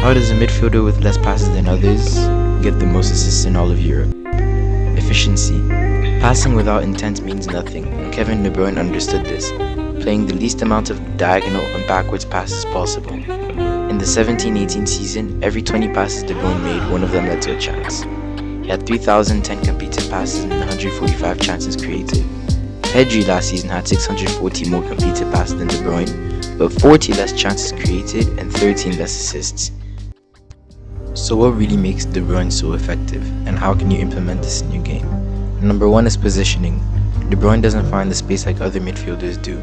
How does a midfielder with less passes than others get the most assists in all of Europe? Efficiency. Passing without intent means nothing, and Kevin De Bruyne understood this, playing the least amount of diagonal and backwards passes possible. In the 17-18 season, every 20 passes De Bruyne made, one of them led to a chance. He had 3,010 completed passes and 145 chances created. Pedri last season had 640 more completed passes than De Bruyne, but 40 less chances created and 13 less assists. So what really makes De Bruyne so effective, and how can you implement this in your game? Number 1 is positioning. De Bruyne doesn't find the space like other midfielders do.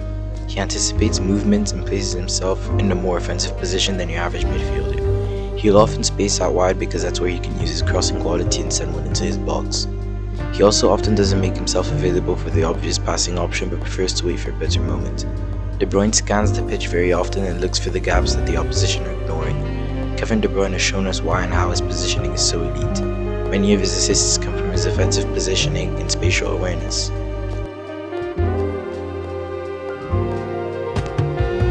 He anticipates movements and places himself in a more offensive position than your average midfielder. He'll often space out wide because that's where he can use his crossing quality and send one into his box. He also often doesn't make himself available for the obvious passing option but prefers to wait for a better moment. De Bruyne scans the pitch very often and looks for the gaps that the opposition are ignoring. Kevin De Bruyne has shown us why and how his positioning is so elite. Many of his assists come from his offensive positioning and spatial awareness.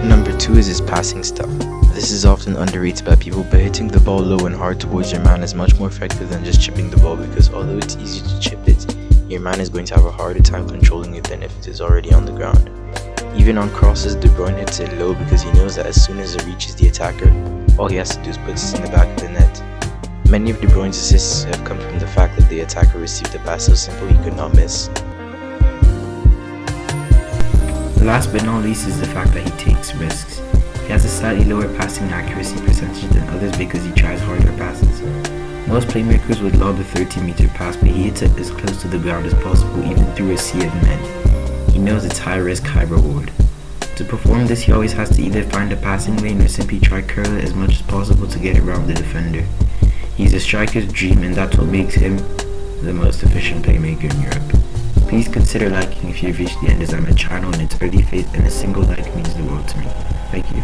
Number 2 is his passing style. This is often underrated by people, but hitting the ball low and hard towards your man is much more effective than just chipping the ball, because although it's easy to chip it, your man is going to have a harder time controlling it than if it is already on the ground. Even on crosses, De Bruyne hits it low because he knows that as soon as it reaches the attacker, all he has to do is put it in the back of the net. Many of De Bruyne's assists have come from the fact that the attacker received a pass so simple he could not miss. Last but not least is the fact that he takes risks. He has a slightly lower passing accuracy percentage than others because he tries harder passes. Most playmakers would lob a 30-meter pass, but he hits it as close to the ground as possible even through a sea of men. He knows it's high risk, high reward. To perform this, he always has to either find a passing lane or simply try curl it as much as possible to get around the defender. He's a striker's dream, and that's what makes him the most efficient playmaker in Europe. Please consider liking if you've reached the end, as I'm a channel in its early phase and a single like means the world to me. Thank you.